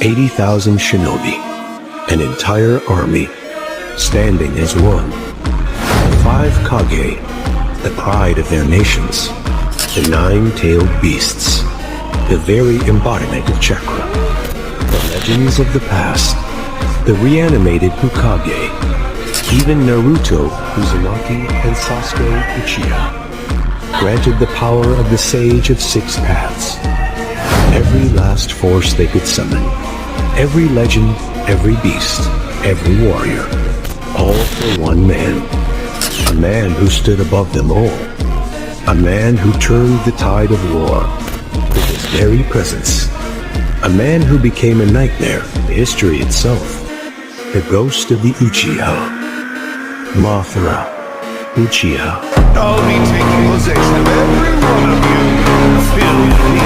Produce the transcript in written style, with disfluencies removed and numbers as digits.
80,000 shinobi, an entire army, standing as one. 5 Kage, the pride of their nations, the 9-tailed beasts, the very embodiment of chakra, the legends of the past, the reanimated Hokage, even Naruto, Uzumaki, and Sasuke Uchiha, granted the power of the Sage of 6 Paths. Every last force they could summon, every legend, every beast, every warrior, all for one man. A man who stood above them all. A man who turned the tide of war with his very presence. A man who became a nightmare, history itself. The ghost of the Uchiha. Mothra. Uchiha. I'll be taking possession of every one of you. Fill me.